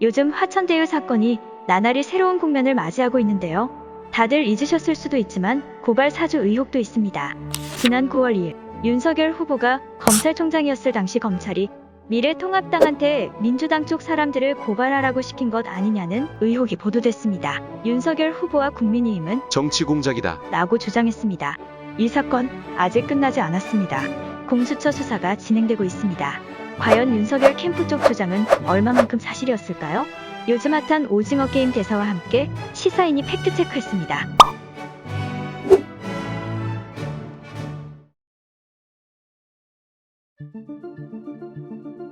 요즘 화천대유 사건이 나날이 새로운 국면을 맞이하고 있는데요. 다들 잊으셨을 수도 있지만 고발 사주 의혹도 있습니다. 지난 9월 2일 윤석열 후보가 검찰총장이었을 당시 검찰이 미래통합당한테 민주당 쪽 사람들을 고발하라고 시킨 것 아니냐는 의혹이 보도됐습니다. 윤석열 후보와 국민의힘은 정치 공작이다 라고 주장했습니다. 이 사건 아직 끝나지 않았습니다. 공수처 수사가 진행되고 있습니다. 과연 윤석열 캠프 쪽 주장은 얼마만큼 사실이었을까요? 요즘 핫한 오징어 게임 대사와 함께 시사인이 팩트체크했습니다.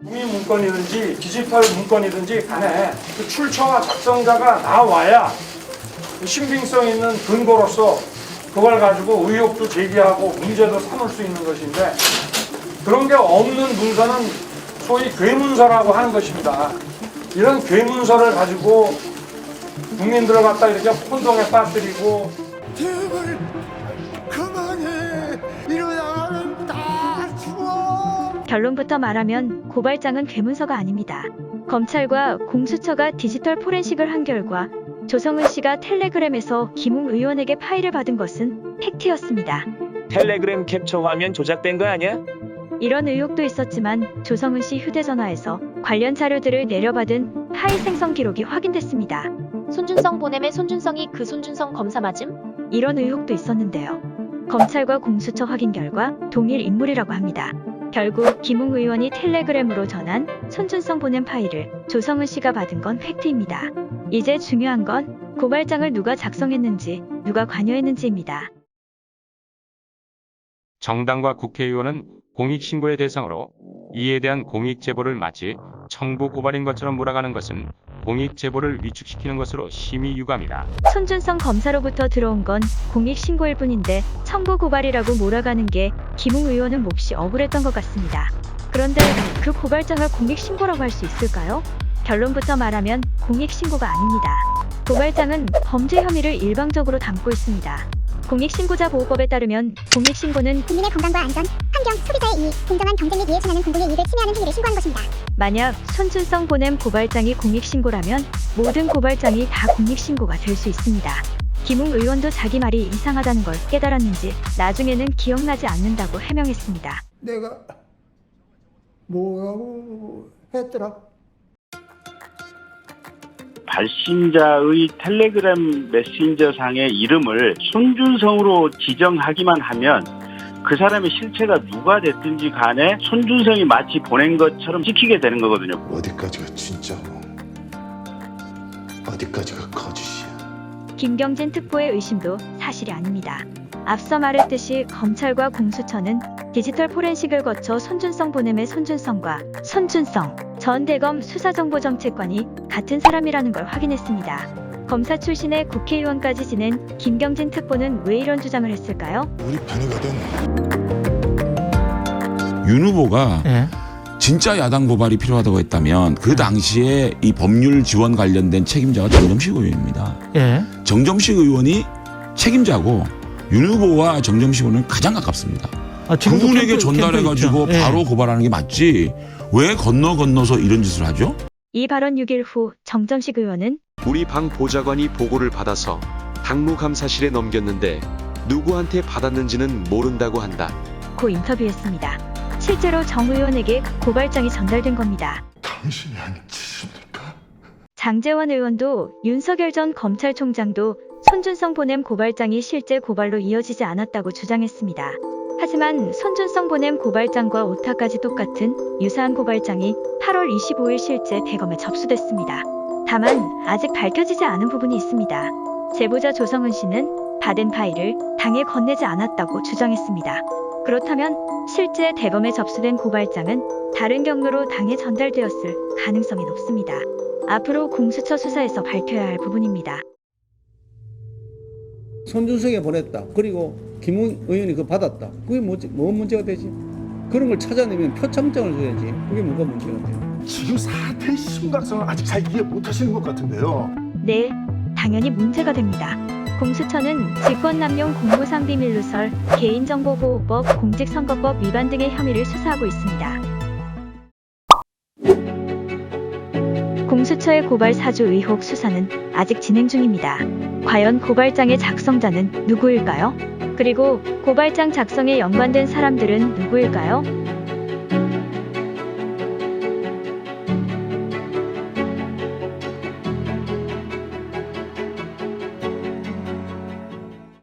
국민 문건이든지 디지털 문건이든지 간에 그 출처와 작성자가 나와야 신빙성 있는 근거로서 그걸 가지고 의혹도 제기하고 문제도 삼을 수 있는 것인데 그런 게 없는 문서는 소위 괴문서라고 하는 것입니다. 이런 괴문서를 가지고 국민들을 갖다 이렇게 혼동에 빠뜨리고 제발 그만해. 이러다가는 다 죽어. 결론부터 말하면 고발장은 괴문서가 아닙니다. 검찰과 공수처가 디지털 포렌식을 한 결과 조성은 씨가 텔레그램에서 김웅 의원에게 파일을 받은 것은 팩트였습니다. 텔레그램 캡처 화면 조작된 거 아니야? 이런 의혹도 있었지만 조성은 씨 휴대전화에서 관련 자료들을 내려받은 파일 생성 기록이 확인됐습니다. 손준성 보냄의 손준성이 그 손준성 검사 맞음? 이런 의혹도 있었는데요. 검찰과 공수처 확인 결과 동일 인물이라고 합니다. 결국 김웅 의원이 텔레그램으로 전한 손준성 보냄 파일을 조성은 씨가 받은 건 팩트입니다. 이제 중요한 건 고발장을 누가 작성했는지, 누가 관여했는지입니다. 정당과 국회의원은 공익신고의 대상으로 이에 대한 공익제보를 마치 청부 고발인 것처럼 몰아가는 것은 공익제보를 위축시키는 것으로 심히 유감이다. 손준성 검사로부터 들어온 건 공익신고일 뿐인데 청부 고발이라고 몰아가는 게 김웅 의원은 몹시 억울했던 것 같습니다. 그런데 그 고발장을 공익신고라고 할 수 있을까요? 결론부터 말하면 공익신고가 아닙니다. 고발장은 범죄 혐의를 일방적으로 담고 있습니다. 공익신고자 보호법에 따르면 공익신고는 국민의 건강과 안전, 환경, 소비자의 이익, 공정한 경쟁 및 이에 준하는 공공의 이익을 침해하는 행위를 신고하는 것입니다. 만약 손준성 보냄 고발장이 공익신고라면 모든 고발장이 다 공익신고가 될 수 있습니다. 김웅 의원도 자기 말이 이상하다는 걸 깨달았는지 나중에는 기억나지 않는다고 해명했습니다. 내가 뭐라고 했더라? 발신자의 텔레그램 메신저상의 이름을 손준성으로 지정하기만 하면 그 사람의 실체가 누가 됐든지 간에 손준성이 마치 보낸 것처럼 찍히게 되는 거거든요. 어디까지가 진짜고 어디까지가 거짓이야. 김경진 특보의 의심도 사실이 아닙니다. 앞서 말했듯이 검찰과 공수처는 디지털 포렌식을 거쳐 손준성 보냄의 손준성과 손준성 전 대검 수사정보정책관이 같은 사람이라는 걸 확인했습니다. 검사 출신의 국회의원까지 지낸 김경진 특보는 왜 이런 주장을 했을까요? 우리 편의가 된 윤 후보가 진짜 야당 고발이 필요하다고 했다면 그 당시에 이 법률 지원 관련된 책임자가 정점식 의원입니다. 정점식 의원이 책임자고 윤 후보와 정점식 의원은 가장 가깝습니다. 그분에게 전달해가지고 바로 고발하는 게 맞지 왜 건너서 이런 짓을 하죠? 이 발언 6일 후 정점식 의원은 우리 방 보좌관이 보고를 받아서 당무감사실에 넘겼는데 누구한테 받았는지는 모른다고 한다. 고 인터뷰했습니다. 실제로 정 의원에게 고발장이 전달된 겁니다. 당신이 한 짓입니까? 장제원 의원도 윤석열 전 검찰총장도 손준성 보냄 고발장이 실제 고발로 이어지지 않았다고 주장했습니다. 하지만 손준성 보냄 고발장과 오타까지 똑같은 유사한 고발장이 8월 25일 실제 대검에 접수됐습니다. 다만 아직 밝혀지지 않은 부분이 있습니다. 제보자 조성은 씨는 받은 파일을 당에 건네지 않았다고 주장했습니다. 그렇다면 실제 대검에 접수된 고발장은 다른 경로로 당에 전달되었을 가능성이 높습니다. 앞으로 공수처 수사에서 밝혀야 할 부분입니다. 손준성에 보냈다. 그리고 김웅 의원이 그거 받았다. 그게 뭔 문제가 되지? 그런 걸 찾아내면 표창장을 줘야지. 그게 뭐가 문제가 돼? 지금 사태의 심각성을 아직 잘 이해 못하시는 것 같은데요. 네, 당연히 문제가 됩니다. 공수처는 직권남용 공무상 비밀 누설, 개인정보보호법, 공직선거법 위반 등의 혐의를 수사하고 있습니다. 공수처의 고발 사주 의혹 수사는 아직 진행 중입니다. 과연 고발장의 작성자는 누구일까요? 그리고 고발장 작성에 연관된 사람들은 누구일까요?